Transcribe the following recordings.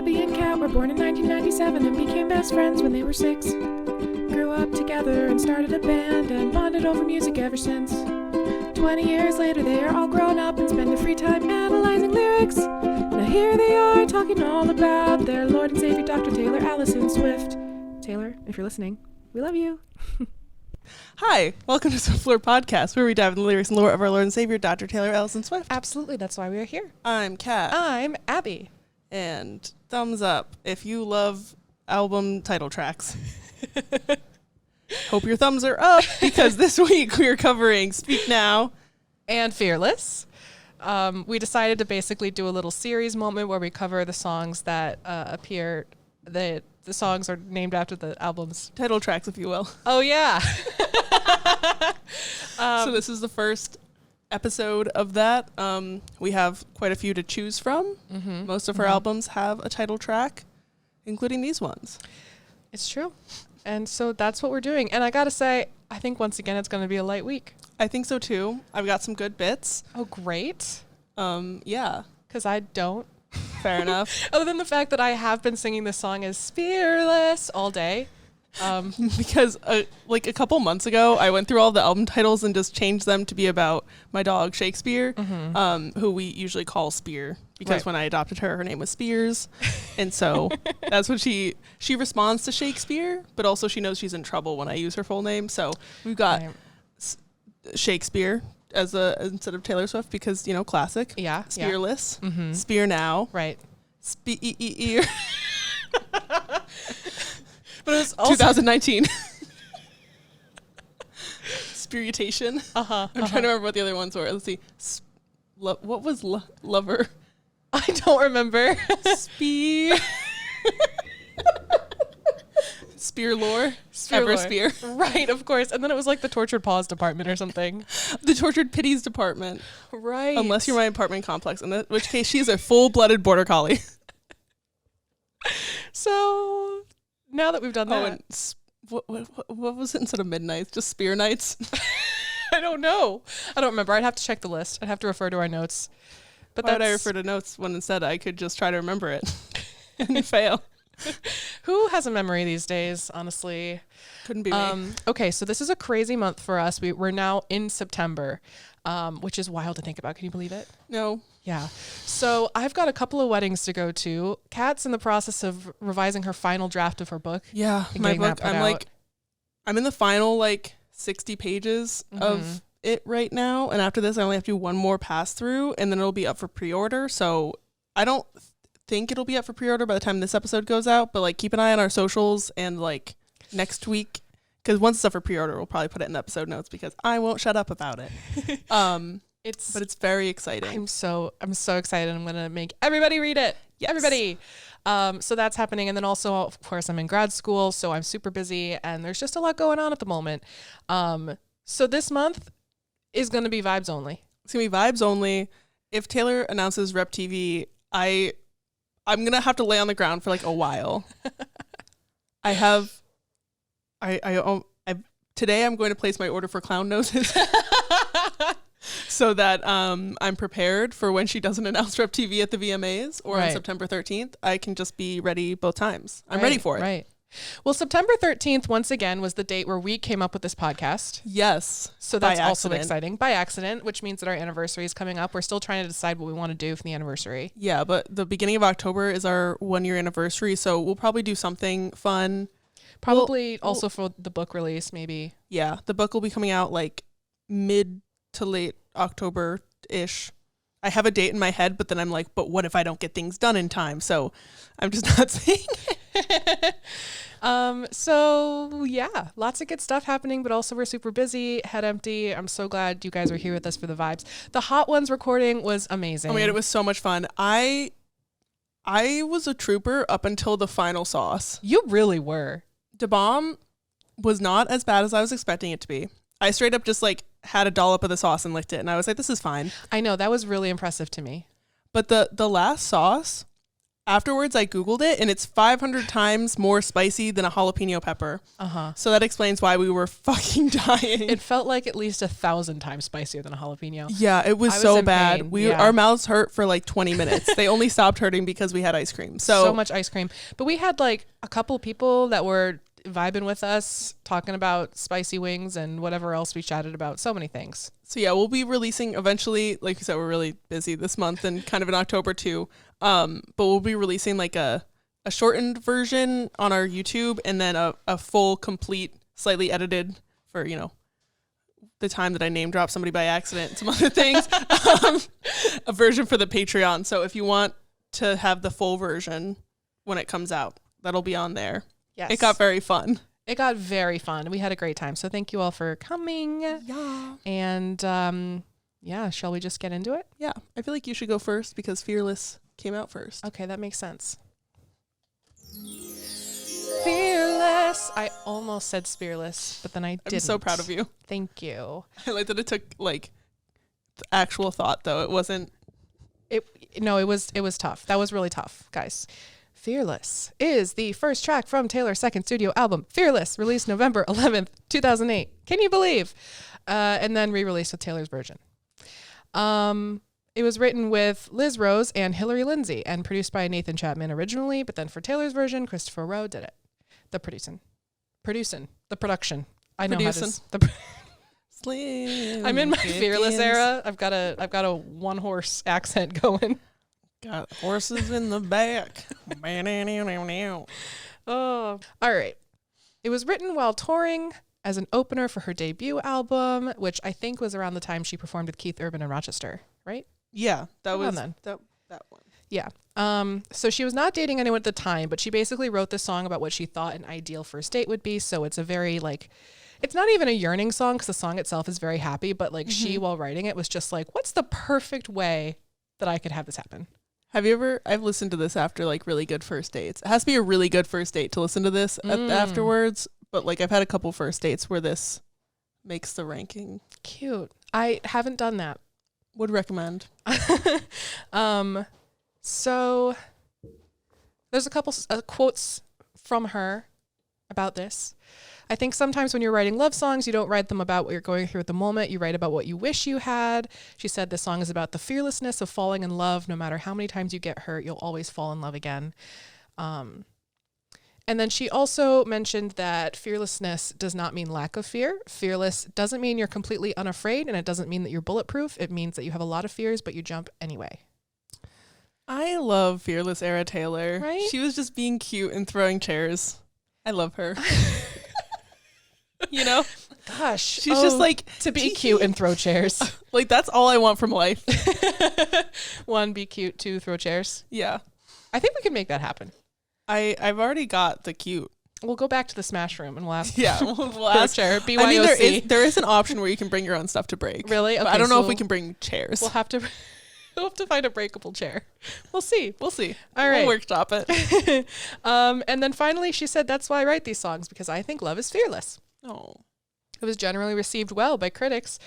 Abby and Kat were born in 1997 and became best friends when they were 6. Grew up together and started a band and bonded over music ever since. 20 years later, they are all grown up and spend their free time analyzing lyrics. Now here they are talking all about their Lord and Savior, Dr. Taylor Allison Swift. Taylor, if you're listening, we love you. Hi, welcome to Swiftlore Podcast, where we dive into the lyrics and lore of our Lord and Savior, Dr. Taylor Allison Swift. Absolutely, that's why we are here. I'm Kat. I'm Abby. And thumbs up if you love album title tracks. Hope your thumbs are up, because this week we are covering Speak Now and Fearless. We decided to basically do a little series moment where we cover the songs that appear, the songs are named after the albums. Title tracks, if you will. Oh, yeah. So this is the first episode of that. We have quite a few to choose from. Mm-hmm. Most of our albums have a title track, including these ones. It's true. And so that's what we're doing. And I got to say, I think once again, it's going to be a light week. I think so, too. I've got some good bits. Oh, great. Yeah. Because I don't. Fair enough. Other than the fact that I have been singing this song as Fearless all day. Because like a couple months ago, I went through all the album titles and just changed them to be about my dog Shakespeare, who we usually call Spear, because when I adopted her, her name was Spears. And so that's what she responds to Shakespeare, but also she knows she's in trouble when I use her full name. So we've got Shakespeare as instead of Taylor Swift, because, you know, classic. Yeah. Spearless. Yeah. Mm-hmm. Spear Now. Right. But it was also 2019. Spiritation. I'm trying to remember what the other ones were. Let's see. What was Lover? I don't remember. Spear Lore. Ever Spear. Right, of course. And then it was like the Tortured Paws Department or something. The Tortured Pitties Department. Right. Unless you're my apartment complex, in which case she's a full-blooded border collie. So now that we've done that. And what was it instead of Midnights? Just Spear Nights? I don't know. I don't remember. I'd have to check the list. I'd have to refer to our notes. But why would I refer to notes when instead I could just try to remember it and fail? Who has a memory these days, honestly? Couldn't be me. Okay, so this is a crazy month for us. We're now in September, which is wild to think about. Can you believe it? No. Yeah. So I've got a couple of weddings to go to. Kat's in the process of revising her final draft of her book. Yeah, my book. I'm in the final 60 pages of it right now, and after this I only have to do one more pass through, and then it'll be up for pre-order. So I don't think it'll be up for pre-order by the time this episode goes out, but keep an eye on our socials and next week, because once it's up for pre-order, we'll probably put it in the episode notes, because I won't shut up about it. But it's very exciting. I'm so excited. I'm gonna make everybody read it. Yes. Everybody. So that's happening, and then also, of course, I'm in grad school, so I'm super busy, and there's just a lot going on at the moment. So this month is gonna be vibes only. It's gonna be vibes only. If Taylor announces Rep TV, I'm gonna have to lay on the ground for a while. Today I'm going to place my order for clown noses. So that I'm prepared for when she doesn't announce Rep TV at the VMAs or on September 13th. I can just be ready both times. I'm ready for it. Right. Well, September 13th, once again, was the date where we came up with this podcast. Yes. So that's also exciting. By accident, which means that our anniversary is coming up. We're still trying to decide what we want to do for the anniversary. Yeah, but the beginning of October is our 1-year anniversary, so we'll probably do something fun. Probably also for the book release, maybe. Yeah, the book will be coming out mid to late October-ish. I have a date in my head, but then I'm but what if I don't get things done in time? So I'm just not saying it. So yeah, lots of good stuff happening, but also we're super busy, head empty. I'm so glad you guys are here with us for the vibes. The Hot Ones recording was amazing. Oh my God, it was so much fun. I was a trooper up until the final sauce. You really were. The bomb was not as bad as I was expecting it to be. I straight up just had a dollop of the sauce and licked it, and I was like, this is fine. I know, that was really impressive to me. But the last sauce, afterwards I Googled it, and it's 500 times more spicy than a jalapeno pepper. So that explains why we were fucking dying. It felt like at least 1,000 times spicier than a jalapeno. Yeah, it was so bad. Pain. Our mouths hurt for like 20 minutes. They only stopped hurting because we had ice cream. So much ice cream. But we had like a couple people that were vibing with us, talking about spicy wings and whatever else we chatted about. So many things. So yeah, we'll be releasing eventually, like you said, we're really busy this month and kind of in October too. But we'll be releasing like a shortened version on our YouTube, and then a full, complete, slightly edited for, you know, the time that I name drop somebody by accident and some other things, a version for the Patreon. So if you want to have the full version when it comes out, that'll be on there. Yes. It got very fun. It got very fun. We had a great time. So thank you all for coming. Yeah. And yeah, shall we just get into it? Yeah. I feel like you should go first because Fearless came out first. Okay, that makes sense. Fearless. I almost said spearless, but then I didn't. I'm so proud of you. Thank you. I like that it took like the actual thought though. It wasn't. It was tough. That was really tough, guys. Fearless is the first track from Taylor's second studio album, Fearless, released November 11th, 2008. Can you believe? And then re-released with Taylor's version. It was written with Liz Rose and Hillary Lindsay and produced by Nathan Chapman originally, but then for Taylor's version, Christopher Rowe did it. The production. I know how to. I'm in my Fearless era. I've got a one horse accent going. Got horses in the back. Oh, all right. It was written while touring as an opener for her debut album, which I think was around the time she performed with Keith Urban in Rochester, right? Yeah, that was then. that one. Yeah. So she was not dating anyone at the time, but she basically wrote this song about what she thought an ideal first date would be. So it's a very like, it's not even a yearning song because the song itself is very happy, but like she, while writing it, was just like, what's the perfect way that I could have this happen? I've listened to this after like really good first dates. It has to be a really good first date to listen to this afterwards. But like I've had a couple first dates where this makes the ranking. Cute. I haven't done that. Would recommend. So there's a couple quotes from her about this. I think sometimes when you're writing love songs, you don't write them about what you're going through at the moment. You write about what you wish you had. She said this song is about the fearlessness of falling in love. No matter how many times you get hurt, you'll always fall in love again. And then she also mentioned that fearlessness does not mean lack of fear. Fearless doesn't mean you're completely unafraid, and it doesn't mean that you're bulletproof. It means that you have a lot of fears, but you jump anyway. I love Fearless era Taylor. Right? She was just being cute and throwing chairs. I love her. You know? Gosh. She's just like to be cute and throw chairs. Like that's all I want from life. 1, be cute. 2, throw chairs. Yeah. I think we can make that happen. I've already got the cute. We'll go back to the Smash Room and we'll ask. Yeah, we'll ask. Chair. BYOC. I mean, there is an option where you can bring your own stuff to break. Really? Okay, but I don't know if we can bring chairs. We'll have to find a breakable chair. We'll see. All right. We'll workshop it. And then finally, she said, "That's why I write these songs, because I think love is fearless." Oh. It was generally received well by critics,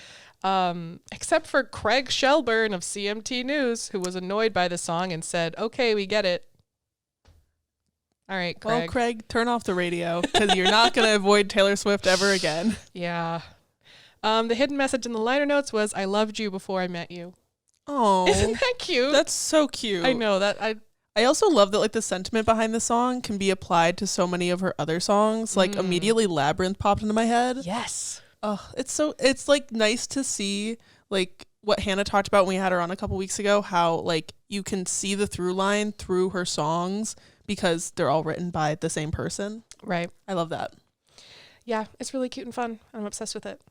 except for Craig Shelburne of CMT News, who was annoyed by the song and said, "Okay, we get it." All right, Craig. Well, Craig, turn off the radio because you're not going to avoid Taylor Swift ever again. Yeah. The hidden message in the liner notes was, "I loved you before I met you." Oh, isn't that cute? That's so cute. I know that. I also love that like the sentiment behind the song can be applied to so many of her other songs. Like immediately Labyrinth popped into my head. Yes. Oh, it's like nice to see like what Hannah talked about when we had her on a couple weeks ago, how like you can see the through line through her songs because they're all written by the same person. Right. I love that. Yeah, it's really cute and fun. I'm obsessed with it.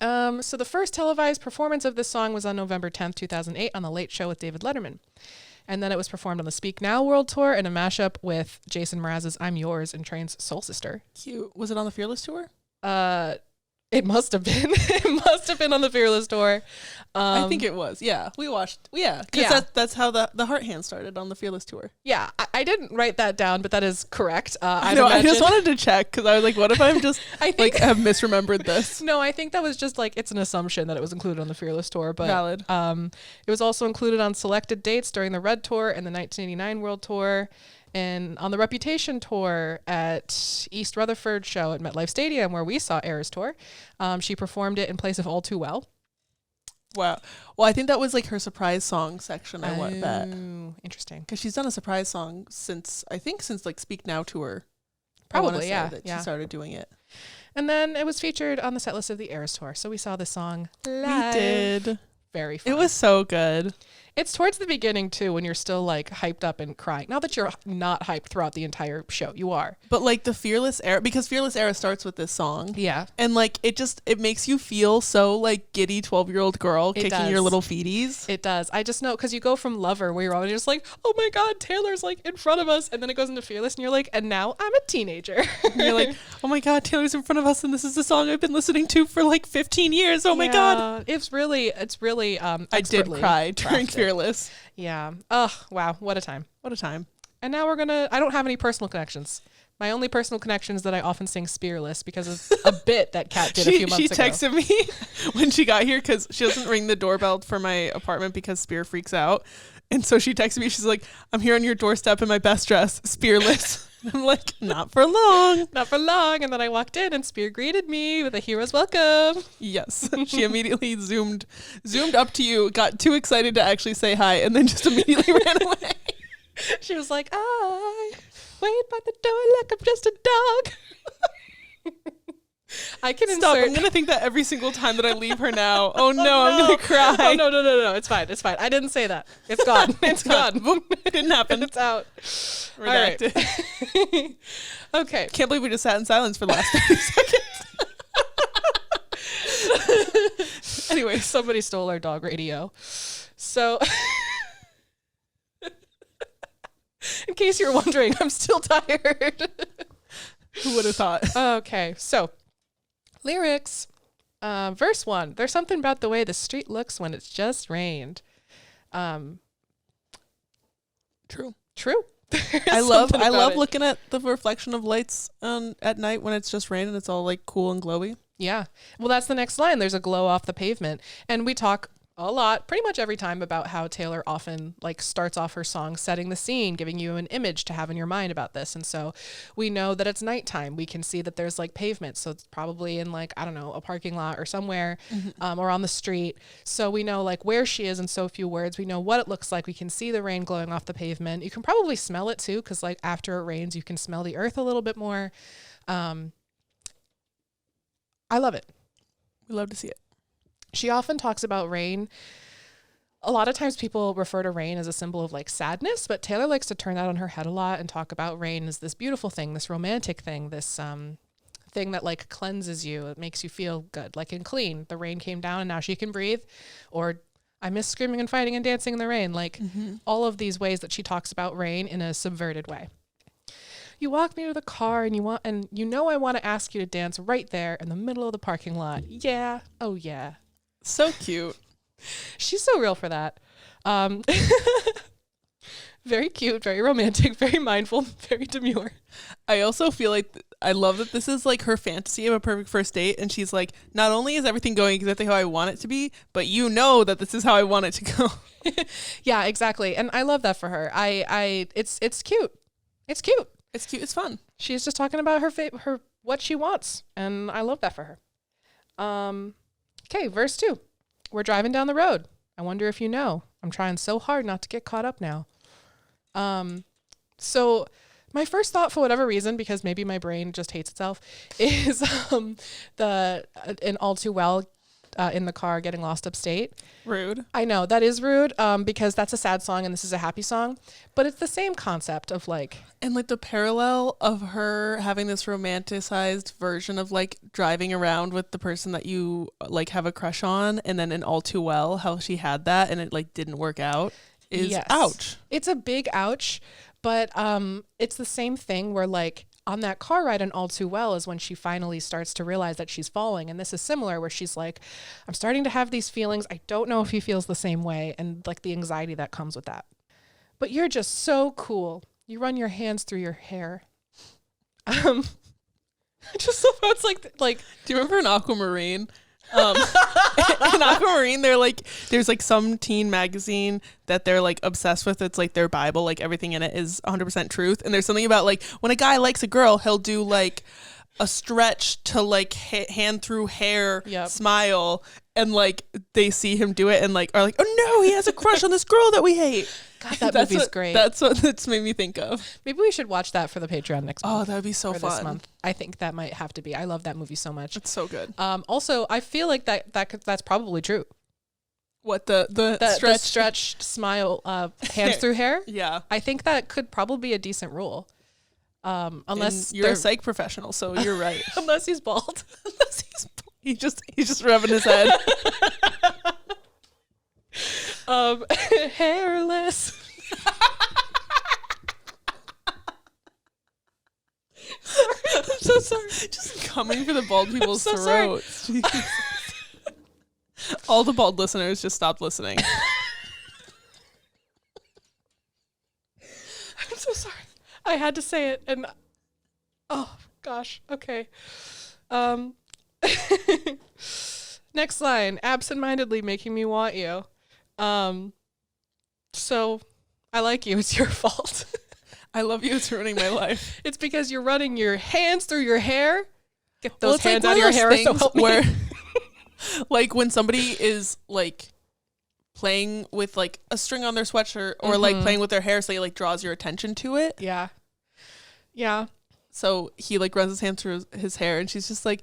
So the first televised performance of this song was on November 10th, 2008 on The Late Show with David Letterman. And then it was performed on the Speak Now World Tour in a mashup with Jason Mraz's I'm Yours and Train's Soul Sister. Cute. Was it on the Fearless tour? It must have been. It must have been on the Fearless tour. I think it was. Yeah, we watched. Yeah, because that's how the Heart Hand started on the Fearless tour. Yeah, I didn't write that down, but that is correct. I just wanted to check because I was like, what if I'm just have misremembered this? No, I think that was just like it's an assumption that it was included on the Fearless tour, but valid. It was also included on selected dates during the Red Tour and the 1989 World Tour. And on the Reputation tour at East Rutherford show at MetLife Stadium, where we saw Eras tour, she performed it in place of All Too Well. Wow. Well, I think that was like her surprise song section. I bet. Interesting. Because she's done a surprise song since like Speak Now tour. Probably, she started doing it. And then it was featured on the set list of the Eras tour. So we saw the song live. We did. Very fun. It was so good. It's towards the beginning, too, when you're still, like, hyped up and crying. Not that you're not hyped throughout the entire show. You are. But, like, the Fearless Era, because Fearless Era starts with this song. Yeah. And, like, it makes you feel so, like, giddy 12-year-old girl kicking your little feeties. It does. I just know, because you go from Lover, where you're always just like, oh, my God, Taylor's, like, in front of us. And then it goes into Fearless, and you're like, and now I'm a teenager. And you're like, oh, my God, Taylor's in front of us, and this is the song I've been listening to for, like, 15 years. Oh, my God. It's really I did cry during Fearless. Yeah. Oh, wow. What a time. What a time. And now I don't have any personal connections. My only personal connection is that I often sing Spearless because of a bit that Kat did a few months ago. She texted me when she got here because she doesn't ring the doorbell for my apartment because Spear freaks out. And so she texted me. She's like, I'm here on your doorstep in my best dress, Spearless. I'm like, not for long. Not for long. And then I walked in and Spear greeted me with a hero's welcome. Yes. She immediately zoomed up to you, got too excited to actually say hi, and then just immediately ran away. She was like, I wait by the door like I'm just a dog. I can Stop. insert. I'm going to think that every single time that I leave her now. Oh, no, I'm going to cry. Oh, no. It's fine. I didn't say that. It's gone. It's gone. It didn't happen. It's out. Redacted. Right. Okay. Can't believe we just sat in silence for the last 30 seconds. Anyway, somebody stole our dog radio. So, in case you're wondering, I'm still tired. Who would have thought? Okay, so lyrics. Verse 1. There's something about the way the street looks when it's just rained. True. I love looking at the reflection of lights at night when it's just rain and it's all like cool and glowy. Yeah. Well, that's the next line. There's a glow off the pavement. And we talk a lot, pretty much every time, about how Taylor often like starts off her song setting the scene, giving you an image to have in your mind about this. And so we know that it's nighttime. We can see that there's like pavement. So it's probably in like, I don't know, a parking lot or somewhere, or on the street. So we know like where she is in so few words. We know what it looks like. We can see the rain glowing off the pavement. You can probably smell it too, because like after it rains, you can smell the earth a little bit more. I love it. We love to see it. She often talks about rain. A lot of times people refer to rain as a symbol of like sadness, but Taylor likes to turn that on her head a lot and talk about rain as this beautiful thing, this romantic thing, this thing that like cleanses you. It makes you feel good, like and clean. The rain came down and now she can breathe. Or I miss screaming and fighting and dancing in the rain. Like all of these ways that she talks about rain in a subverted way. You walk me to the car and you know I want to ask you to dance right there in the middle of the parking lot. Yeah. Oh yeah. So cute. She's so real for that. Very cute, very romantic, very mindful, very demure. I also feel like I love that this is like her fantasy of a perfect first date. And she's like, not only is everything going exactly how I want it to be, but you know that this is how I want it to go. Yeah, exactly. And I love that for her. It's cute. It's cute. It's cute. It's fun. She's just talking about her what she wants. And I love that for her. Okay, verse 2. We're driving down the road. I wonder if you know. I'm trying so hard not to get caught up now. So my first thought, for whatever reason, because maybe my brain just hates itself, is in All Too Well, in the car getting lost upstate. Rude. I know, that is rude, because that's a sad song and this is a happy song. But it's the same concept of like... And like the parallel of her having this romanticized version of like driving around with the person that you like have a crush on, and then in All Too Well, how she had that and it like didn't work out is ouch. It's a big ouch, but it's the same thing where like on that car ride in All Too Well is when she finally starts to realize that she's falling. And this is similar, where she's like, I'm starting to have these feelings. I don't know if he feels the same way. And like the anxiety that comes with that. But you're just so cool. You run your hands through your hair. I just love how it's like. Do you remember in Aquamarine? In Aquamarine, there's like some teen magazine that they're like obsessed with. It's like their Bible, like everything in it is 100% truth. And there's something about like when a guy likes a girl, he'll do like a stretch to like hand through hair smile, and like they see him do it and like are like, oh no, he has a crush on this girl that we hate. God, that movie's great. That's what it's made me think of. Maybe we should watch that for the Patreon next month. Oh, that would be so fun. This month. I think that might have to be. I love that movie so much. It's so good. Also, I feel like that's probably true. What the stretched smile, hands through hair? Yeah. I think that could probably be a decent rule. Unless and you're a psych professional, so you're right. Unless he's bald. He's just rubbing his head. Hairless. I'm so sorry. Just coming for the bald people's throats. All the bald listeners just stopped listening. I'm so sorry. I had to say it, and oh gosh. Okay. Next line, absentmindedly making me want you. So I like you. It's your fault. I love you. It's ruining my life. It's because you're running your hands through your hair. Get those hands out of your hair. So help me. Where, like when somebody is like playing with like a string on their sweatshirt or like playing with their hair, so he like draws your attention to it. Yeah. Yeah. So he like runs his hand through his hair, and she's just like,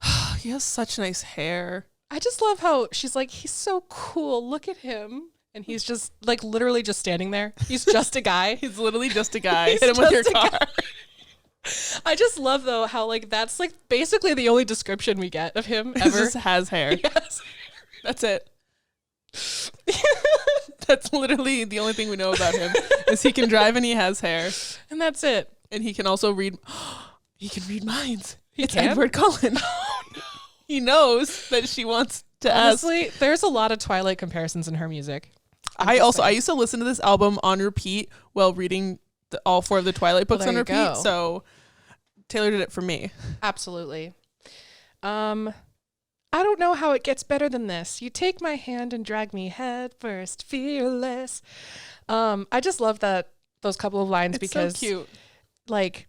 oh, he has such nice hair. I just love how she's like, he's so cool. Look at him. And he's just like literally just standing there. He's just a guy. He's literally just a guy. Hit him with your car. I just love though how like that's like basically the only description we get of him ever. He just has hair. Yes. That's it. That's literally the only thing we know about him is he can drive and he has hair. And that's it. And he can also read. He can read minds. It's can? Edward Cullen. Oh, no. He knows that she wants to Honestly, there's a lot of Twilight comparisons in her music. I used to listen to this album on repeat while reading all 4 of the Twilight books on repeat. Go. So Taylor did it for me. Absolutely. I don't know how it gets better than this. You take my hand and drag me head first, fearless. I just love those couple of lines because so cute. Like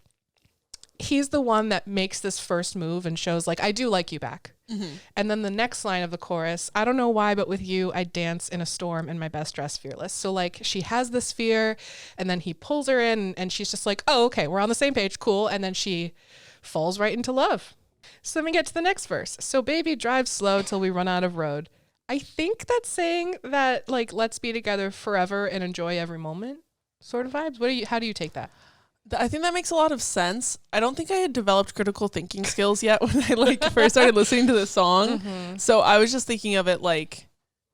he's the one that makes this first move and shows like, I do like you back. Mm-hmm. And then the next line of the chorus, I don't know why, but with you, I dance in a storm in my best dress fearless. So like she has this fear and then he pulls her in and she's just like, oh, okay, we're on the same page. Cool. And then she falls right into love. So then we get to the next verse. So baby, drive slow till we run out of road. I think that's saying that like, let's be together forever and enjoy every moment sort of vibes. How do you take that? I think that makes a lot of sense. I don't think I had developed critical thinking skills yet when I like first started listening to the song. Mm-hmm. So I was just thinking of it like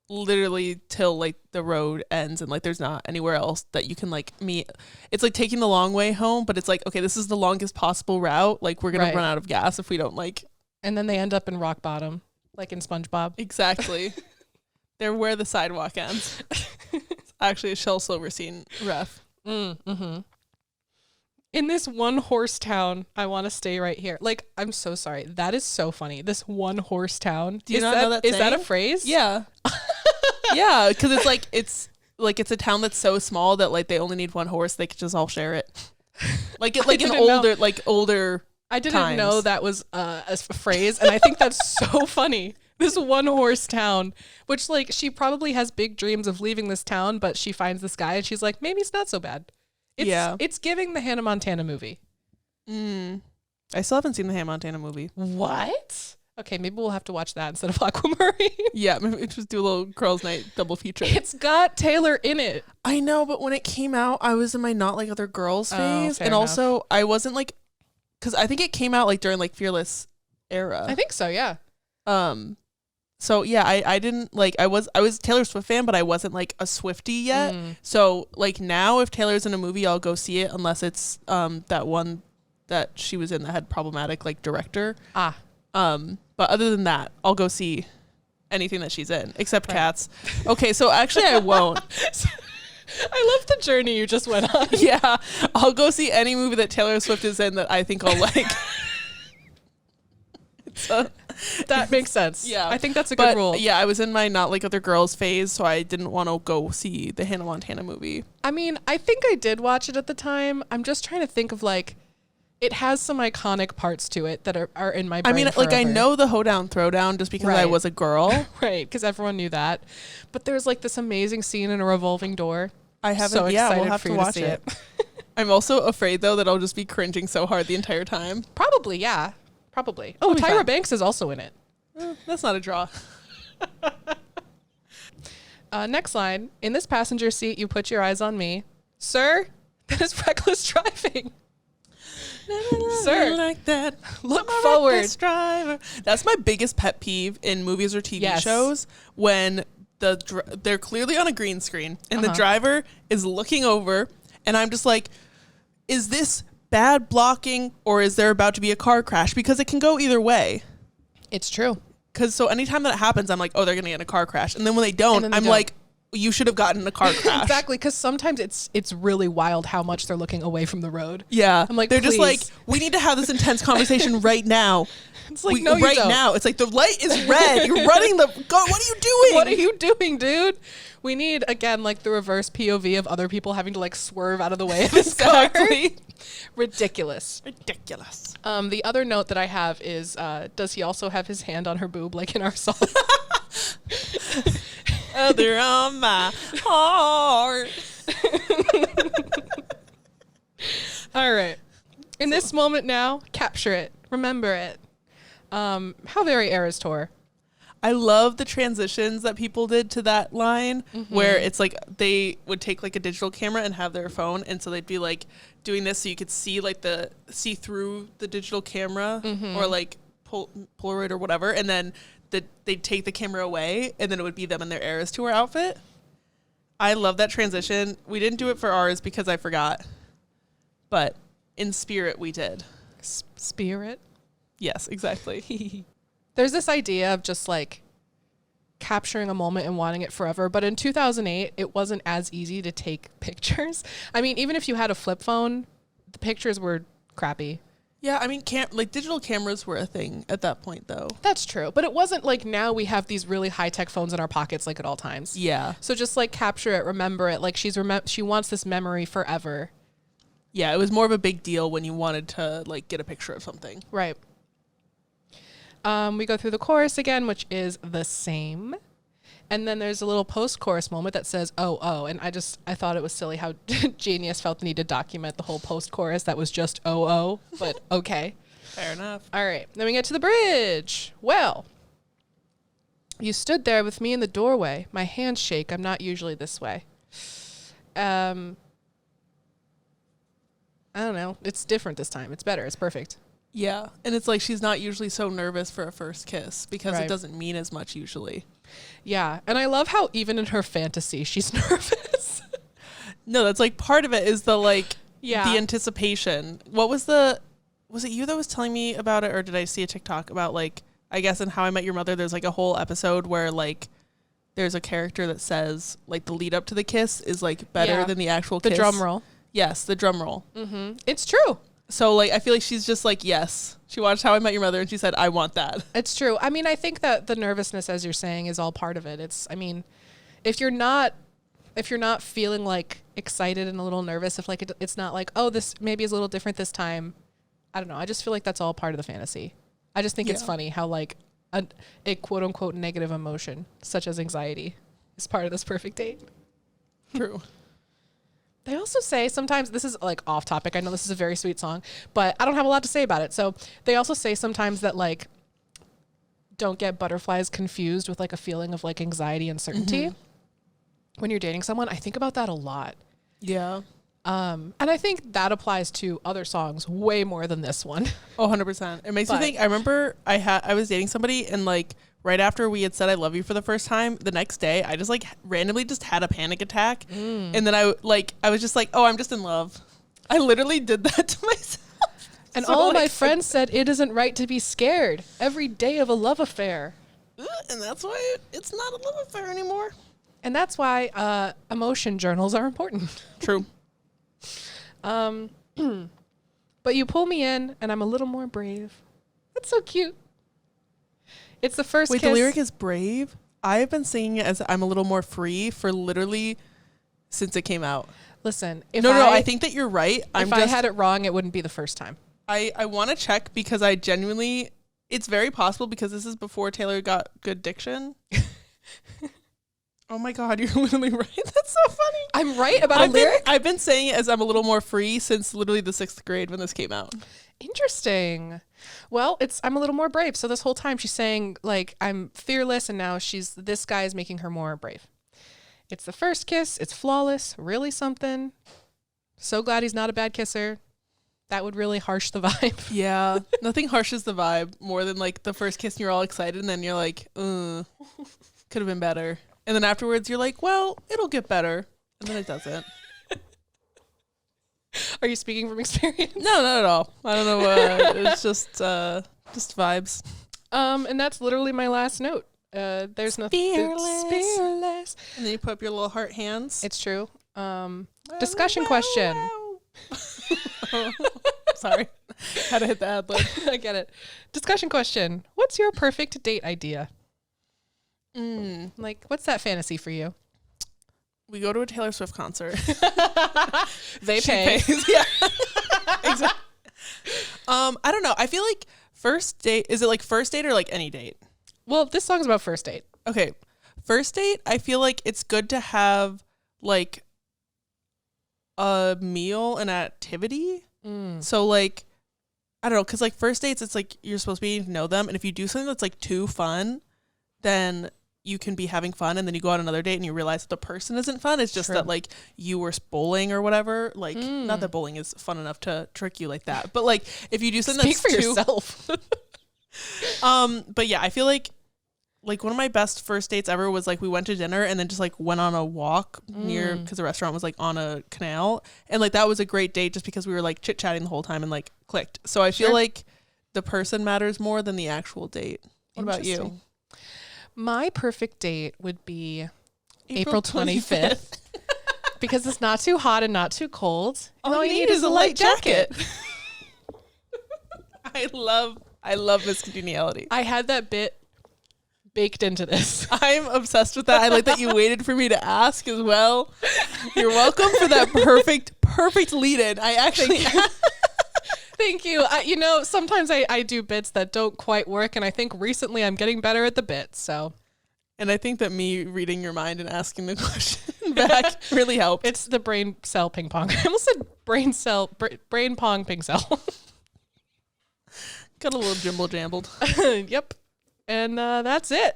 literally till like the road ends and like there's not anywhere else that you can like meet. It's like taking the long way home, but it's like, okay, this is the longest possible route. Like we're going to run out of gas if we don't like. And then they end up in rock bottom, like in SpongeBob. Exactly. They're where the sidewalk ends. It's actually a Shel Silverstein ref. Mm-hmm. In this one horse town, I want to stay right here. Like, I'm so sorry. That is so funny. This one horse town. Do you not know that saying? Is that a phrase? Yeah. Yeah, because it's a town that's so small that like they only need one horse. They could just all share it. Like older. I didn't times. know that was a phrase, and I think that's so funny. This one horse town, which like she probably has big dreams of leaving this town, but she finds this guy and she's like, maybe it's not so bad. It's giving the Hannah Montana movie. I still haven't seen the Hannah Montana movie. What? Okay, maybe we'll have to watch that instead of Aquamarine. Yeah, maybe we just do a little girls' night double feature. It's got Taylor in it. I know, but when it came out, I was in my not like other girls phase, and also I wasn't like, because I think it came out like during like Fearless era. I think so, yeah. So yeah, I didn't like I was Taylor Swift fan, but I wasn't like a Swiftie yet. So like now if Taylor's in a movie, I'll go see it unless it's that one that she was in that had problematic like director. Ah. But other than that, I'll go see anything that she's in except Cats. Okay, so actually I won't. I love the journey you just went on. Yeah, I'll go see any movie that Taylor Swift is in that I think I'll like. That makes sense. Yeah, I think that's a good rule. Yeah, I was in my not like other girls phase, so I didn't want to go see the Hannah Montana movie. I mean, I think I did watch it at the time. I'm just trying to think of like, it has some iconic parts to it that are in my brain. I mean, forever. like I know the Hoedown Throwdown just because I was a girl. Right, because everyone knew that. But there's like this amazing scene in a revolving door. I haven't. So yeah, we'll excited have for to you to watch see it. I'm also afraid though that I'll just be cringing so hard the entire time. Probably, yeah. Probably. Oh, That'll be Tyra fun. Banks is also in it. That's not a draw. Next line. In this passenger seat, you put your eyes on me. Sir, that is reckless driving. Sir, like that. Look forward. Driver. That's my biggest pet peeve in movies or TV shows when they're clearly on a green screen and the driver is looking over and I'm just like, is this bad blocking or is there about to be a car crash? Because it can go either way. It's true. Because so anytime that happens, I'm like, oh, they're going to get in a car crash. And then when they don't, I'm like, you should have gotten in a car crash. Exactly, because sometimes it's really wild how much they're looking away from the road. Yeah. I'm like, they're please. just like, we need to have this intense conversation right now. It's like, no, you right don't. now. It's like the light is red. You're running the. God, what are you doing? What are you doing, dude? We need, again, like the reverse POV of other people having to like swerve out of the way of this car. Ridiculous. The other note that I have is, does he also have his hand on her boob like in our song? Other on my heart. All right. In this moment now, capture it. Remember it. How very Eras Tour. I love the transitions that people did to that line where it's like they would take like a digital camera and have their phone. And so they'd be like doing this so you could see like see through the digital camera or like Polaroid or whatever. And then they'd take the camera away and then it would be them in their Eras Tour outfit. I love that transition. We didn't do it for ours because I forgot. But in spirit, we did. Spirit? Yes, exactly. There's this idea of just like capturing a moment and wanting it forever. But in 2008, it wasn't as easy to take pictures. I mean, even if you had a flip phone, the pictures were crappy. Yeah, I mean, digital cameras were a thing at that point, though. That's true. But it wasn't like now we have these really high-tech phones in our pockets like at all times. Yeah. So just like capture it, remember it. Like she wants this memory forever. Yeah, it was more of a big deal when you wanted to like get a picture of something. Right. We go through the chorus again, which is the same. And then there's a little post-chorus moment that says, oh, oh. And I thought it was silly how Genius felt the need to document the whole post-chorus that was just, oh, oh. But okay. Fair enough. All right. Then we get to the bridge. Well, you stood there with me in the doorway. My hands shake. I'm not usually this way. I don't know. It's different this time. It's better. It's perfect. Yeah. And it's like she's not usually so nervous for a first kiss because Right. it doesn't mean as much usually. Yeah. And I love how even in her fantasy, she's nervous. No, that's like part of it is the like Yeah. the anticipation. Was it you that was telling me about it or did I see a TikTok about like I guess in How I Met Your Mother there's like a whole episode where like there's a character that says like the lead up to the kiss is like better than the actual kiss. The drum roll. Yes, the drum roll. Mm-hmm. It's true. So like I feel like she's just like, yes. She watched How I Met Your Mother and she said, I want that. It's true. I mean, I think that the nervousness, as you're saying, is all part of it. If you're not feeling like excited and a little nervous, if like it's not like, oh, this maybe is a little different this time. I don't know. I just feel like that's all part of the fantasy. I just think it's funny how like a quote unquote negative emotion, such as anxiety, is part of this perfect date. True. They also say sometimes, this is like off topic, I know this is a very sweet song, but I don't have a lot to say about it. So they also say sometimes that like, don't get butterflies confused with like a feeling of like anxiety and certainty. When you're dating someone, I think about that a lot. Yeah. And I think that applies to other songs way more than this one. Oh, 100%. It makes me think, I remember I was dating somebody and like right after we had said I love you for the first time, the next day I just like randomly just had a panic attack. And then I was just like, oh, I'm just in love. I literally did that to myself. And So, all like, my friends said it isn't right to be scared every day of a love affair. And that's why it's not a love affair anymore. And that's why emotion journals are important. True. But you pull me in, and I'm a little more brave. That's so cute. It's the first Wait, kiss. the lyric is brave? I've been singing it as I'm a little more free for literally since it came out. Listen, I think that you're right. If I had it wrong, it wouldn't be the first time. I want to check because I genuinely, it's very possible because this is before Taylor got good diction. Oh my God, you're literally right. That's so funny. I'm right about a lyric? I've been saying it as I'm a little more free since literally the 6th grade when this came out. Interesting. Well, I'm a little more brave. So this whole time she's saying like I'm fearless, and now this guy is making her more brave. It's the first kiss. It's flawless. Really something. So glad he's not a bad kisser. That would really harsh the vibe. Yeah, nothing harshes the vibe more than like the first kiss and you're all excited and then you're like, could have been better. And then afterwards you're like, well, it'll get better. And then it doesn't. Are you speaking from experience? No, not at all. I don't know. It's just vibes. And that's literally my last note. There's nothing. Fearless. And then you put up your little heart hands. It's true. Discussion question. Sorry. Had to hit the ad lib. I get it. Discussion question. What's your perfect date idea? Like, what's that fantasy for you? We go to a Taylor Swift concert. They She pay. pays. Yeah. Exactly. I don't know. I feel like first date, is it like first date or like any date? Well, this song's about first date. Okay. First date, I feel like it's good to have like a meal and activity. So like, I don't know, because like first dates, it's like you're supposed to be getting to know them. And if you do something that's like too fun, then you can be having fun and then you go on another date and you realize that the person isn't fun. It's just that like you were bowling or whatever. Like not that bowling is fun enough to trick you like that, but like if you do something Speak for yourself. But yeah, I feel like one of my best first dates ever was like we went to dinner and then just like went on a walk near, because the restaurant was like on a canal, and like that was a great date just because we were like chit chatting the whole time and like clicked. So I feel like the person matters more than the actual date. What about you? My perfect date would be April 25th. Because it's not too hot and not too cold. All you need is a light jacket. I love this congeniality. I had that bit baked into this. I'm obsessed with that. I like that you waited for me to ask as well. You're welcome for that perfect lead-in. I actually... Thank you. Sometimes I do bits that don't quite work, and I think recently I'm getting better at the bits, so... And I think that me reading your mind and asking the question back really helped. It's the brain cell ping pong. I almost said brain pong ping cell. Got a little jimble jambled. Yep. And that's it.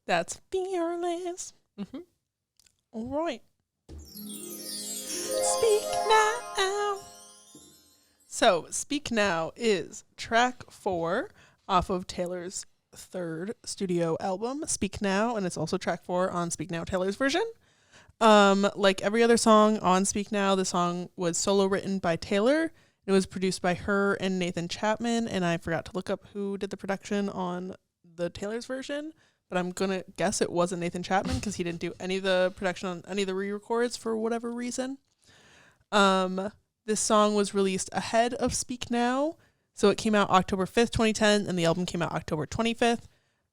That's fearless. Mm-hmm. All right. Speak now. So, Speak Now is track 4 off of Taylor's 3rd studio album, Speak Now, and it's also track 4 on Speak Now Taylor's version. Like every other song on Speak Now, the song was solo written by Taylor. It was produced by her and Nathan Chapman, and I forgot to look up who did the production on the Taylor's version, but I'm gonna guess it wasn't Nathan Chapman because he didn't do any of the production on any of the re-records for whatever reason. This song was released ahead of Speak Now, so it came out October 5th, 2010, and the album came out October 25th.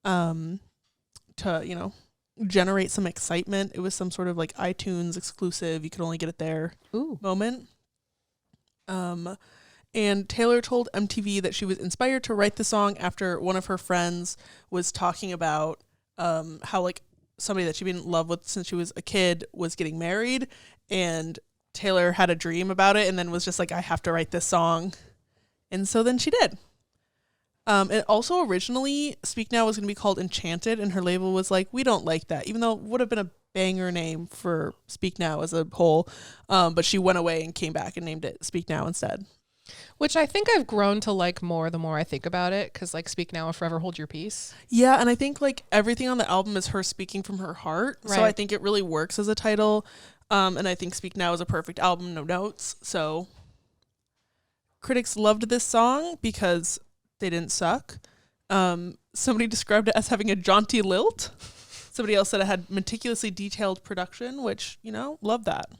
To generate some excitement. It was some sort of like iTunes exclusive. You could only get it there moment. And Taylor told MTV that she was inspired to write the song after one of her friends was talking about how like somebody that she'd been in love with since she was a kid was getting married, and Taylor had a dream about it and then was just like, I have to write this song. And so then she did. And also originally Speak Now was going to be called Enchanted, and her label was like, we don't like that, even though it would have been a banger name for Speak Now as a whole. But she went away and came back and named it Speak Now instead. Which I think I've grown to like more the more I think about it, because like Speak Now and Forever Hold Your Peace. Yeah, and I think like everything on the album is her speaking from her heart. Right. So I think it really works as a title. And I think Speak Now is a perfect album, no notes. So critics loved this song because they didn't suck. Somebody described it as having a jaunty lilt. Somebody else said it had meticulously detailed production, which, love that.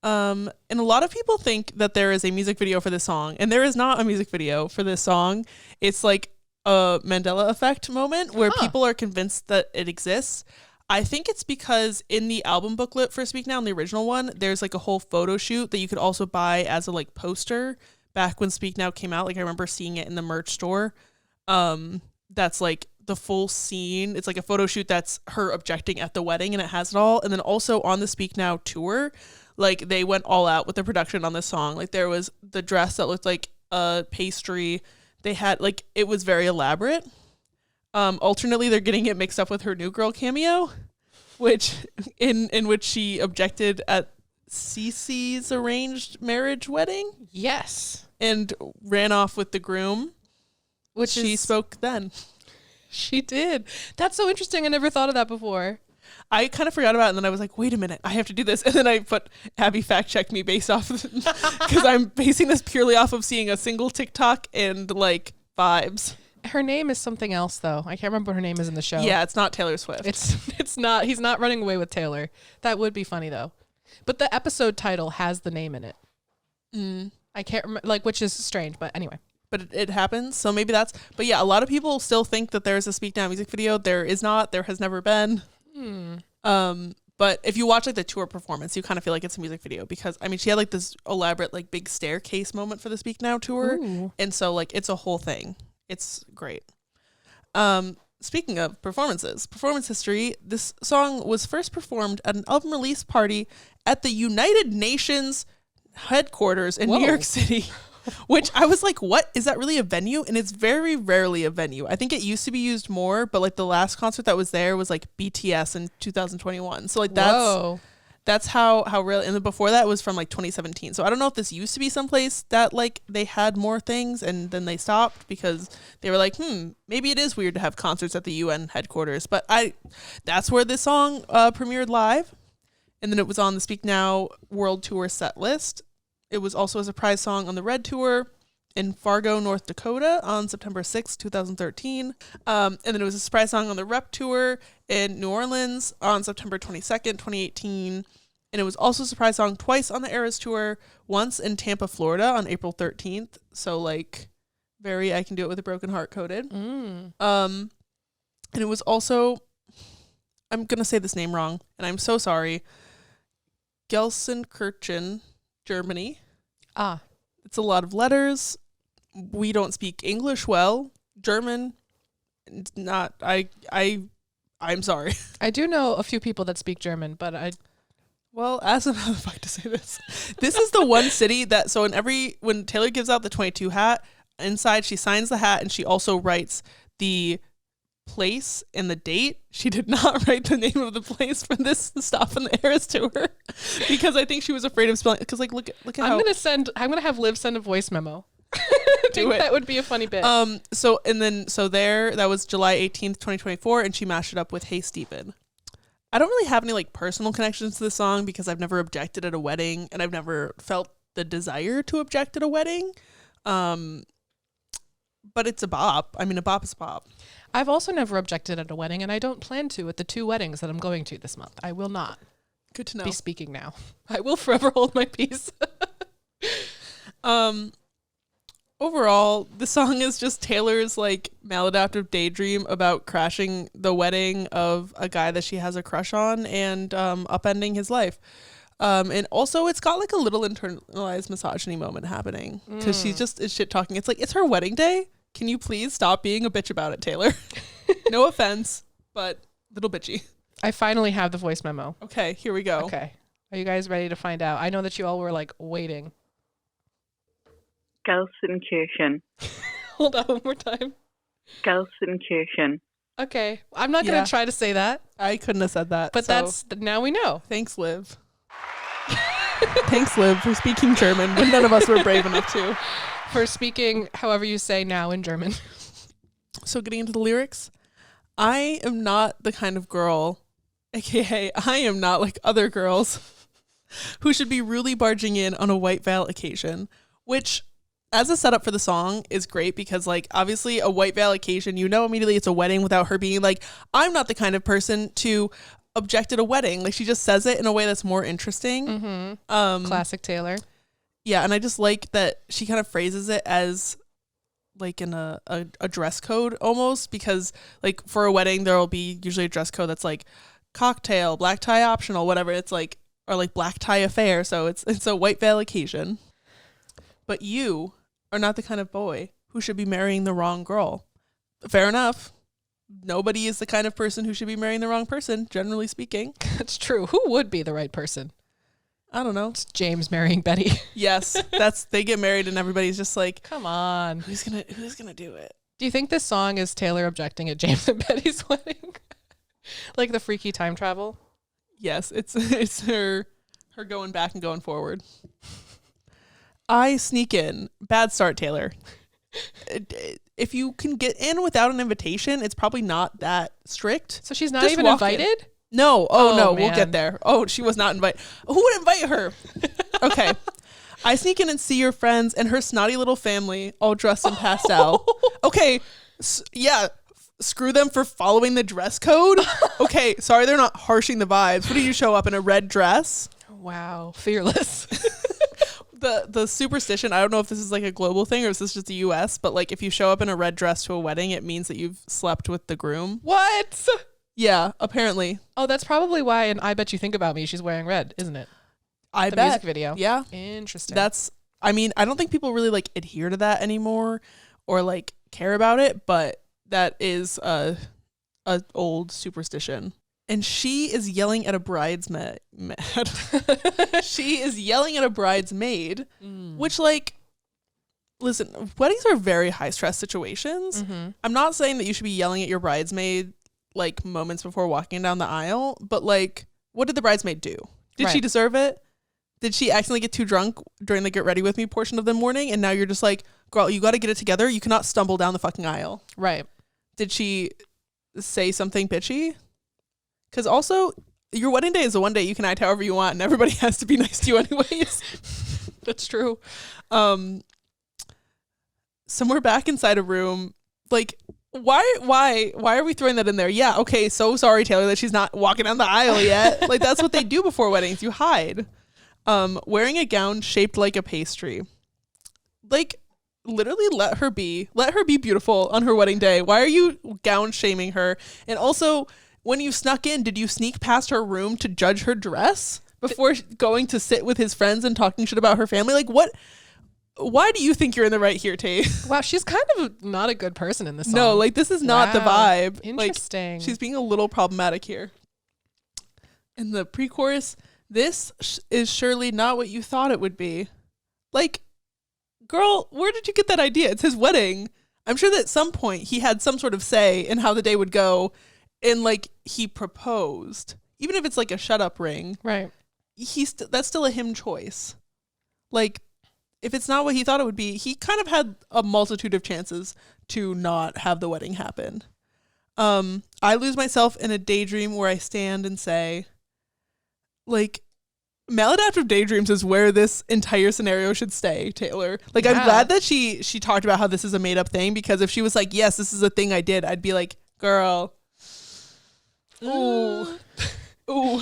And a lot of people think that there is a music video for this song, and there is not a music video for this song. It's like a Mandela effect moment where people are convinced that it exists. I think it's because in the album booklet for Speak Now, in the original one, there's like a whole photo shoot that you could also buy as a like poster back when Speak Now came out. Like I remember seeing it in the merch store. That's like the full scene. It's like a photo shoot that's her objecting at the wedding, and it has it all. And then also on the Speak Now tour, like they went all out with the production on this song. Like there was the dress that looked like a pastry. They had like, it was very elaborate. Alternately, they're getting it mixed up with her New Girl cameo, which in which she objected at Cece's arranged marriage wedding. Yes. And ran off with the groom, which she spoke then. She did. That's so interesting. I never thought of that before. I kind of forgot about it, and then I was like, wait a minute, I have to do this. And then I put Abby fact check me based off because I'm basing this purely off of seeing a single TikTok and like vibes. Her name is something else though. I can't remember what her name is in the show. Yeah, it's not Taylor Swift. It's not. He's not running away with Taylor. That would be funny though. But the episode title has the name in it. I can't remember, which is strange, but anyway. But it happens, so maybe that's... But yeah, a lot of people still think that there's a Speak Now music video. There is not. There has never been. But if you watch like the tour performance, you kind of feel like it's a music video because, I mean, she had like this elaborate like big staircase moment for the Speak Now tour. Ooh. And so like it's a whole thing. It's great. Speaking of performance history, this song was first performed at an album release party at the United Nations headquarters in New York City, which I was like, what? Is that really a venue? And it's very rarely a venue. I think it used to be used more, but like the last concert that was there was like BTS in 2021. So like that's how real. And then before that was from like 2017. So I don't know if this used to be someplace that like they had more things and then they stopped because they were like, maybe it is weird to have concerts at the UN headquarters. But that's where this song premiered live. And then it was on the Speak Now World Tour set list. It was also a surprise song on the Red Tour in Fargo, North Dakota on September 6, 2013. And then it was a surprise song on the Rep Tour in New Orleans on September 22nd, 2018. And it was also a surprise song twice on the Eras Tour, once in Tampa, Florida on April 13th. So like very I Can Do It With a Broken Heart coded. And it was also, I'm going to say this name wrong, and I'm so sorry, Gelsenkirchen, Germany. It's a lot of letters. We don't speak English well. German, not. I'm sorry. I do know a few people that speak German, but well, as a motherfucker to say this. This is the one city that, so when Taylor gives out the 22 hat, inside she signs the hat and she also writes the place and the date. She did not write the name of the place for this stop on the Eras Tour because I think she was afraid of spelling. Because like look at how I'm gonna have Liv send a voice memo. I think that would be a funny bit. That was July 18th, 2024, and she mashed it up with Hey Stephen. I don't really have any like personal connections to the song because I've never objected at a wedding and I've never felt the desire to object at a wedding. But it's a bop. I mean, a bop is a bop. I've also never objected at a wedding, and I don't plan to at the 2 weddings that I'm going to this month. I will not. Good to know. Be speaking now. I will forever hold my peace. Overall, the song is just Taylor's like maladaptive daydream about crashing the wedding of a guy that she has a crush on and upending his life. And also it's got like a little internalized misogyny moment happening because she just is shit talking. It's like, it's her wedding day. Can you please stop being a bitch about it, Taylor? No offense, but little bitchy. I finally have the voice memo. Okay, here we go. Okay. Are you guys ready to find out? I know that you all were like waiting. Gelsenkirchen. Hold on one more time. Gelsenkirchen. Okay. I'm not going to try to say that. I couldn't have said that. But now we know. Thanks, Liv. Thanks, Liv, for speaking German when none of us were brave enough to. For speaking however you say now in German. So getting into the lyrics, I am not the kind of girl, aka I am not like other girls, who should be really barging in on a white veil occasion, which as a setup for the song is great because like obviously a white veil occasion, you know immediately it's a wedding without her being like, I'm not the kind of person to object at a wedding. Like she just says it in a way that's more interesting. Classic Taylor. Yeah, and I just like that she kind of phrases it as like in a dress code almost, because like for a wedding there will be usually a dress code that's like cocktail, black tie optional, whatever. It's like, or like black tie affair. So it's a white veil occasion. But you are not the kind of boy who should be marrying the wrong girl. Fair enough. Nobody is the kind of person who should be marrying the wrong person, generally speaking. That's true. Who would be the right person? I don't know. It's James marrying Betty. Yes, they get married and everybody's just like, come on. Who's gonna do it? Do you think this song is Taylor objecting at James and Betty's wedding? Like the freaky time travel? Yes, it's her going back and going forward. I sneak in. Bad start, Taylor. If you can get in without an invitation, it's probably not that strict. So she's not Just even walk invited? in. No. Oh, no. Man. We'll get there. Oh, she was not invited. Who would invite her? Okay. I sneak in and see your friends and her snotty little family all dressed in pastel. Okay. Yeah. Screw them for following the dress code. Okay. Sorry, they're not harshing the vibes. What do you show up in a red dress? Wow. Fearless. The superstition, I don't know if this is like a global thing or is this just the US, but like if you show up in a red dress to a wedding, it means that you've slept with the groom. What? Yeah, apparently. Oh, that's probably why in I Bet You Think About Me, she's wearing red, isn't it? I the bet. music video. Yeah. Interesting. I mean, I don't think people really like adhere to that anymore or like care about it, but that is a old superstition. And she is yelling at a bridesmaid. She is yelling at a bridesmaid, which like, listen, weddings are very high stress situations. Mm-hmm. I'm not saying that you should be yelling at your bridesmaid like moments before walking down the aisle, but like, what did the bridesmaid do? Did she deserve it? Did she accidentally get too drunk during the get ready with me portion of the morning? And now you're just like, girl, you got to get it together. You cannot stumble down the fucking aisle. Right. Did she say something bitchy? Because also, your wedding day is the one day you can act however you want, and everybody has to be nice to you anyways. That's true. Somewhere back inside a room, like, why are we throwing that in there? Yeah, okay, so sorry, Taylor, that she's not walking down the aisle yet. Like, that's what they do before weddings. You hide. Wearing a gown shaped like a pastry. Like, literally let her be beautiful on her wedding day. Why are you gown shaming her? And also, when you snuck in, did you sneak past her room to judge her dress before going to sit with his friends and talking shit about her family? Like, what? Why do you think you're in the right here, Tay? Wow, she's kind of not a good person in this song. No, like, this is not the vibe. Interesting. Like, she's being a little problematic here. In the pre-chorus, this is surely not what you thought it would be. Like, girl, where did you get that idea? It's his wedding. I'm sure that at some point he had some sort of say in how the day would go. And like he proposed, even if it's like a shut up ring, right? That's still a him choice. Like, if it's not what he thought it would be, he kind of had a multitude of chances to not have the wedding happen. I lose myself in a daydream where I stand and say, like, maladaptive daydreams is where this entire scenario should stay, Taylor. Like, I'm glad that she talked about how this is a made up thing, because if she was like, yes, this is a thing I did, I'd be like, girl. Ooh. Ooh.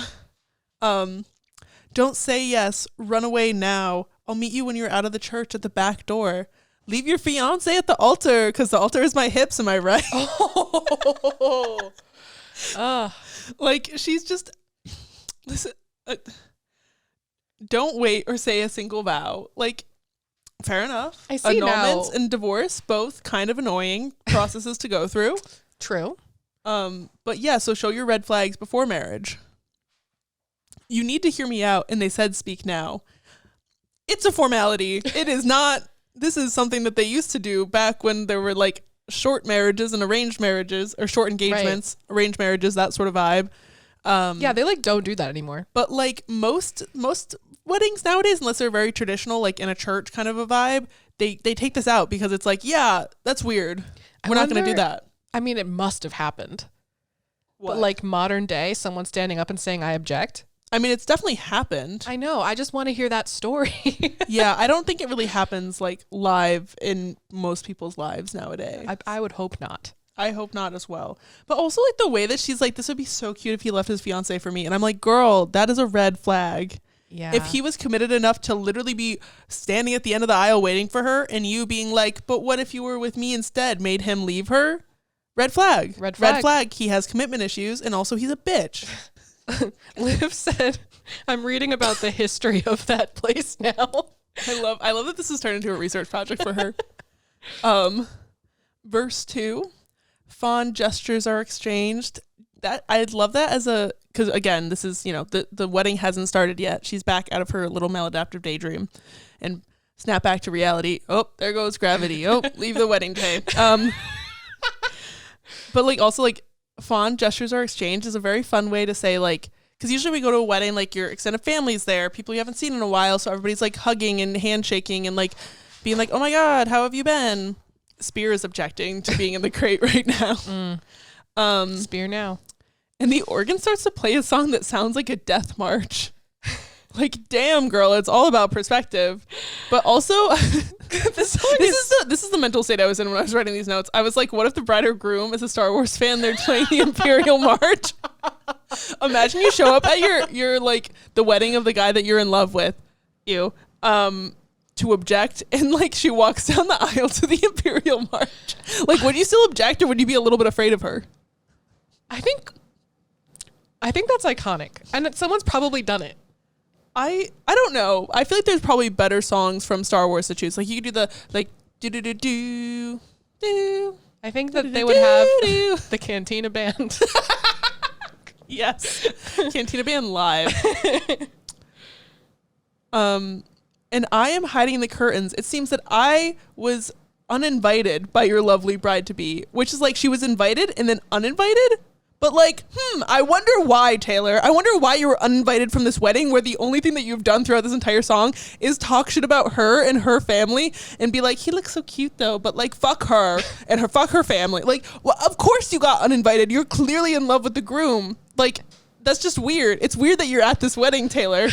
Don't say yes. Run away now. I'll meet you when you're out of the church at the back door. Leave your fiance at the altar, because the altar is my hips, am I right? Like, she's just... Listen, don't wait or say a single vow. Like, fair enough. I see Annulments now. and divorce, both kind of annoying processes to go through. True. But yeah, so show your red flags before marriage. You need to hear me out, and they said speak now. It's a formality. It is not. This is something that they used to do back when there were like short marriages and arranged marriages, or short engagements, arranged marriages, that sort of vibe. Yeah, they like don't do that anymore. But like most weddings nowadays, unless they're very traditional, like in a church kind of a vibe, they take this out because it's like, yeah, that's weird. We're not going to do that. I mean, it must have happened. What? But like modern day, someone standing up and saying, I object. I mean, it's definitely happened. I know. I just want to hear that story. Yeah, I don't think it really happens like live in most people's lives nowadays. I would hope not. I hope not as well. But also like the way that she's like, this would be so cute if he left his fiance for me. And I'm like, girl, that is a red flag. Yeah. If he was committed enough to literally be standing at the end of the aisle waiting for her and you being like, but what if you were with me instead, made him leave her? Red flag. Red flag. Red flag. He has commitment issues and also he's a bitch. Liv said, I'm reading about the history of that place now. I love that this has turned into a research project for her. Verse 2, fond gestures are exchanged. That I'd love that as a, because again, this is, you know, the wedding hasn't started yet. She's back out of her little maladaptive daydream and snap back to reality. Oh, there goes gravity. Oh, leave the wedding day. But like also like fond gestures are exchanged is a very fun way to say like, because usually we go to a wedding, like your extended family's there, people you haven't seen in a while. So everybody's like hugging and handshaking and like being like, oh my God, how have you been? Spear is objecting to being in the crate right now. Spear now. And the organ starts to play a song that sounds like a death march. Like, damn, girl, it's all about perspective. But also, this is the mental state I was in when I was writing these notes. I was like, what if the bride or groom is a Star Wars fan? They're playing the Imperial March. Imagine you show up at your like the wedding of the guy that you're in love with, to object, and like she walks down the aisle to the Imperial March. Like, would you still object, or would you be a little bit afraid of her? I think that's iconic, and that someone's probably done it. I don't know. I feel like there's probably better songs from Star Wars to choose. Like you could do the like do do do do do. I think that they would have the Cantina Band. Yes, Cantina Band live. And I am hiding the curtains. It seems that I was uninvited by your lovely bride to be, which is like she was invited and then uninvited. But like, I wonder why, Taylor. I wonder why you were uninvited from this wedding where the only thing that you've done throughout this entire song is talk shit about her and her family and be like, he looks so cute though, but like fuck her and fuck her family. Like, well, of course you got uninvited. You're clearly in love with the groom. Like, that's just weird. It's weird that you're at this wedding, Taylor.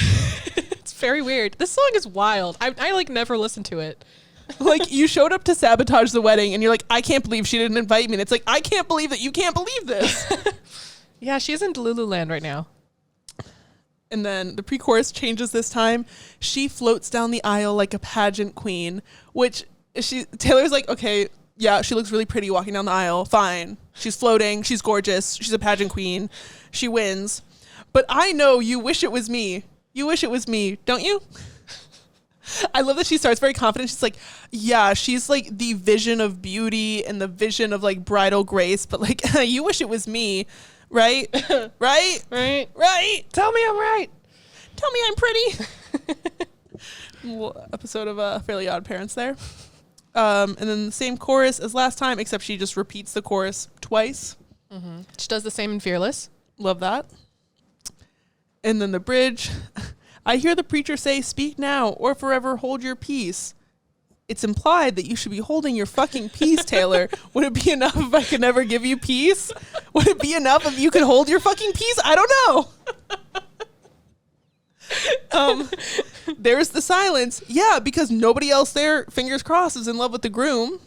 It's very weird. This song is wild. I like never listened to it. Like, you showed up to sabotage the wedding and you're like, I can't believe she didn't invite me. And it's like, I can't believe that you can't believe this. Yeah, she's in Lululand right now. And then the pre-chorus changes this time. She floats down the aisle like a pageant queen, which Taylor's like, okay, yeah, she looks really pretty walking down the aisle. Fine. She's floating. She's gorgeous. She's a pageant queen. She wins. But I know you wish it was me. You wish it was me, don't you? I love that she starts very confident. She's like, yeah, she's like the vision of beauty and the vision of like bridal grace, but like, you wish it was me, right? Right? Right. Tell me I'm right. Tell me I'm pretty. Little episode of Fairly Odd Parents there. And then the same chorus as last time, except she just repeats the chorus twice. Mm-hmm. She does the same in Fearless. Love that. And then the bridge. I hear the preacher say, speak now or forever hold your peace. It's implied that you should be holding your fucking peace, Taylor. Would it be enough if I could never give you peace? Would it be enough if you could hold your fucking peace? I don't know. There's the silence. Yeah, because nobody else there, fingers crossed, is in love with the groom.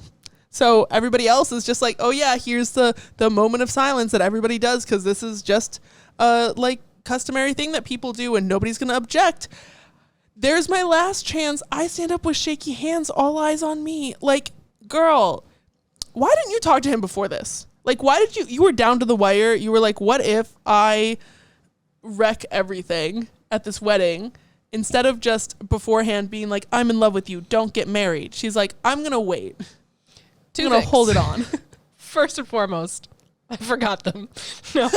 So everybody else is just like, oh yeah, here's the moment of silence that everybody does because this is just like customary thing that people do and nobody's gonna object. There's my last chance. I stand up with shaky hands, all eyes on me. Like, girl, why didn't you talk to him before this? Like, why did you were down to the wire. You were like, what if I wreck everything at this wedding instead of just beforehand being like, I'm in love with you, don't get married. She's like, I'm gonna wait. I'm gonna hold it on. First and foremost, I forgot them. No.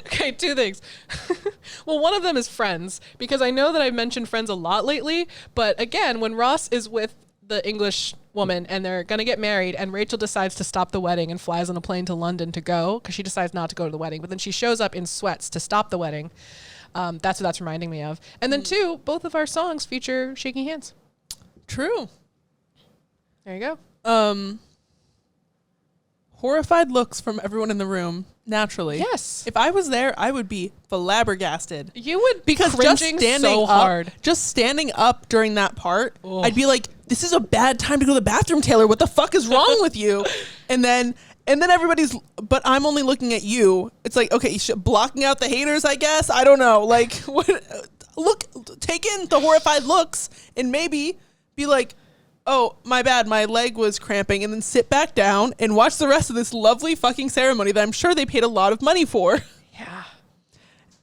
Okay, two things. Well, one of them is Friends, because I know that I've mentioned Friends a lot lately, but again, when Ross is with the English woman and they're going to get married and Rachel decides to stop the wedding and flies on a plane to London to go, because she decides not to go to the wedding, but then she shows up in sweats to stop the wedding. That's what that's reminding me of. And then two, both of our songs feature shaking hands. True. There you go. horrified looks from everyone in the room, naturally. Yes. If I was there, I would be flabbergasted. You would be Because cringing so hard. Just standing up during that part, I'd be like, this is a bad time to go to the bathroom, Taylor. What the fuck is wrong with you? And then everybody's, but I'm only looking at you. It's like, okay, blocking out the haters, I guess. I don't know. Like, what? Look, take in the horrified looks and maybe be like, oh, my bad, my leg was cramping, and then sit back down and watch the rest of this lovely fucking ceremony that I'm sure they paid a lot of money for. Yeah.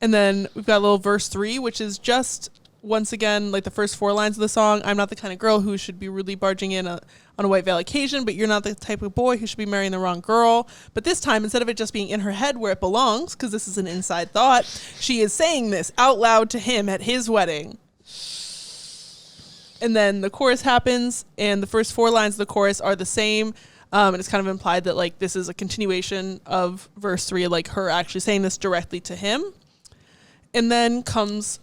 And then we've got a little verse 3, which is just, once again, like the first 4 lines of the song. I'm not the kind of girl who should be really barging in on a White Veil occasion, but you're not the type of boy who should be marrying the wrong girl. But this time, instead of it just being in her head where it belongs, because this is an inside thought, she is saying this out loud to him at his wedding. And then the chorus happens, and the first 4 lines of the chorus are the same. And it's kind of implied that like this is a continuation of verse 3, like her actually saying this directly to him. And then comes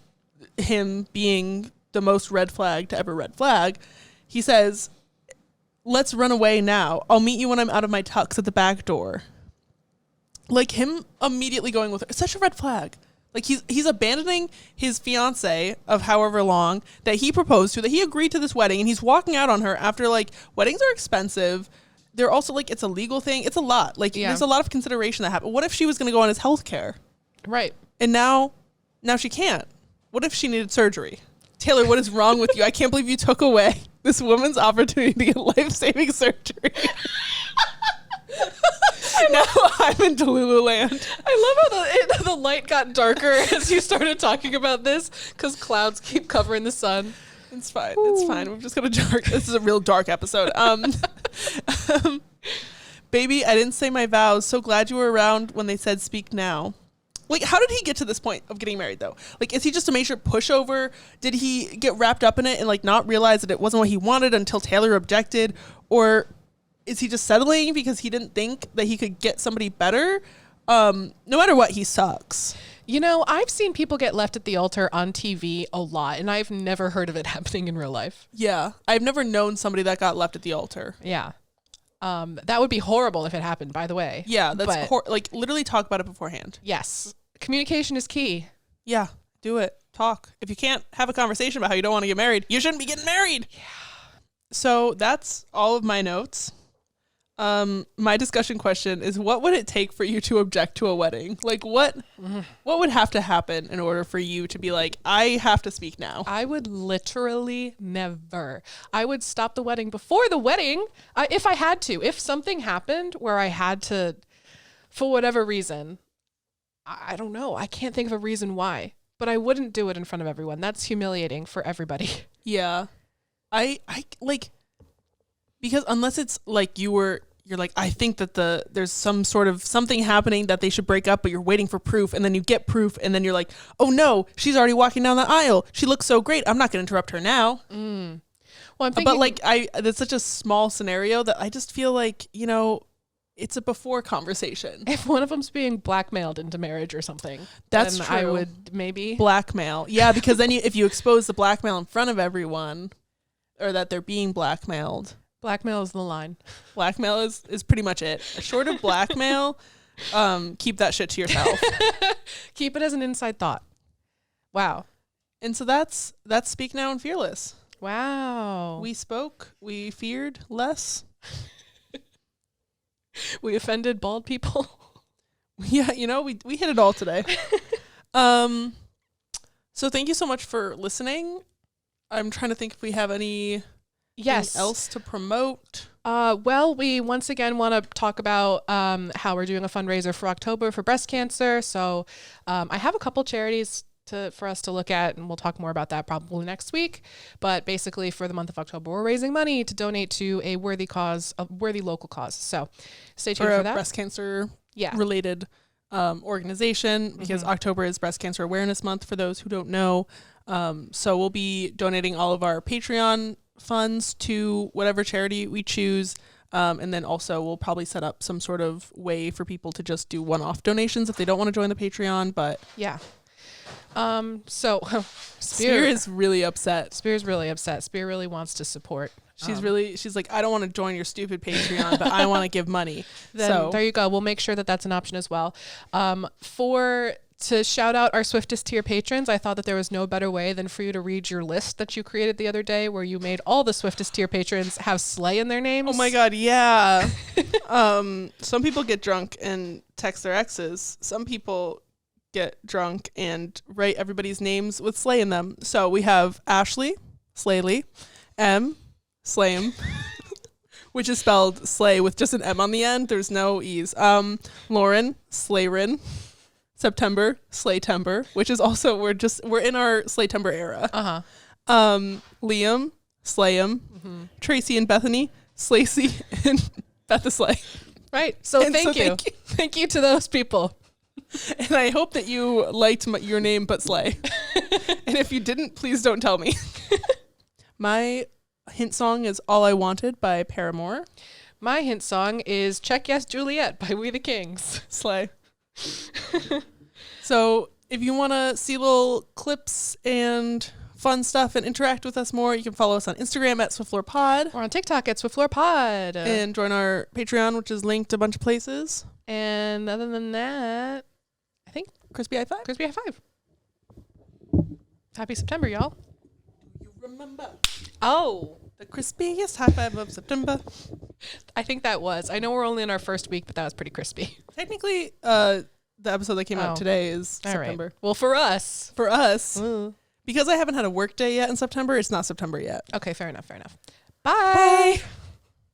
him being the most red flag to ever red flag. He says, let's run away now. I'll meet you when I'm out of my tux at the back door. Like him immediately going with her. It's such a red flag. Like he's abandoning his fiance of however long that he proposed to, that he agreed to this wedding, and he's walking out on her after, like, weddings are expensive. They're also like, it's a legal thing. It's a lot. Like there's a lot of consideration that happened. What if she was going to go on his health care? Right. And now she can't. What if she needed surgery? Taylor, what is wrong with you? I can't believe you took away this woman's opportunity to get life-saving surgery. Now I'm in Delulu land. I love how the light got darker as you started talking about this, because clouds keep covering the sun. It's fine. Ooh. It's fine. We've just got a dark. This is a real dark episode. Baby, I didn't say my vows. So glad you were around when they said speak now. Like, how did he get to this point of getting married, though? Like, is he just a major pushover? Did he get wrapped up in it and, like, not realize that it wasn't what he wanted until Taylor objected? Or is he just settling because he didn't think that he could get somebody better? No matter what, he sucks. You know, I've seen people get left at the altar on TV a lot, and I've never heard of it happening in real life. Yeah. I've never known somebody that got left at the altar. Yeah. That would be horrible if it happened, by the way. Yeah, that's like literally talk about it beforehand. Yes. Communication is key. Yeah, do it. Talk. If you can't have a conversation about how you don't want to get married, you shouldn't be getting married. Yeah. So that's all of my notes. My discussion question is, what would it take for you to object to a wedding? Like what would have to happen in order for you to be like, I have to speak now? I would literally never. I would stop the wedding before the wedding. If I had to, if something happened where I had to, for whatever reason, I don't know. I can't think of a reason why, but I wouldn't do it in front of everyone. That's humiliating for everybody. Yeah. I like, because unless it's like you're like, I think that there's some sort of something happening that they should break up, but you're waiting for proof, and then you get proof, and then you're like, oh no, she's already walking down the aisle. She looks so great. I'm not going to interrupt her now. Well, I'm thinking, but like that's such a small scenario that I just feel like, you know, it's a before conversation. If one of them's being blackmailed into marriage or something, that's then true. I would maybe blackmail. Yeah, because then if you expose the blackmail in front of everyone, or that they're being blackmailed. Blackmail is the line. Blackmail is pretty much it. Short of blackmail, keep that shit to yourself. Keep it as an inside thought. Wow. And so that's Speak Now and Fearless. Wow. We spoke. We feared less. We offended bald people. Yeah, you know, we hit it all today. So thank you so much for listening. I'm trying to think if we have any... Yes. else to promote? Well, we once again want to talk about how we're doing a fundraiser for October for breast cancer. So I have a couple charities for us to look at, and we'll talk more about that probably next week. But basically, for the month of October, we're raising money to donate to a worthy cause, a worthy local cause. So stay tuned for that. Breast cancer related organization, because October is Breast Cancer Awareness Month for those who don't know. So we'll be donating all of our Patreon funds to whatever charity we choose, and then also we'll probably set up some sort of way for people to just do one-off donations if they don't want to join the Patreon. But yeah, so Spear is really upset. Spear really wants to support She's like, I don't want to join your stupid Patreon, but I want to give money. Then So there you go. We'll make sure that that's an option as well. To shout out our Swiftest tier patrons, I thought that there was no better way than for you to read your list that you created the other day, where you made all the Swiftest tier patrons have Slay in their names. oh my God, yeah. Some people get drunk and text their exes. Some people get drunk and write everybody's names with Slay in them. So we have Ashley, Slaylee, M, Slayem, which is spelled Slay with just an M on the end. There's no E's. Lauren, Slayrin. September, Slaytember, which is also we're in our Slaytember era. Liam, Slayem, Tracy and Bethany, Slacy and Bethaslay. Right. So thank you. Thank you to those people. And I hope that you liked your name but Slay. And if you didn't, please don't tell me. My hint song is All I Wanted by Paramore. My hint song is Check Yes Juliet by We the Kings. Slay. So if you want to see little clips and fun stuff and interact with us more, you can follow us on Instagram at Swiftlore Pod. Or on TikTok at Swiftlore Pod. And join our Patreon, which is linked a bunch of places. And other than that, I think Crispy High Five. Crispy High Five. Happy September, y'all. You remember Oh. the crispiest high five of September? I think that was. I know we're only in our first week, but that was pretty crispy. Technically, the episode that came out today is September. Right. Well, for us. For us, because I haven't had a work day yet in September, it's not September yet. Okay, fair enough. Bye. Bye.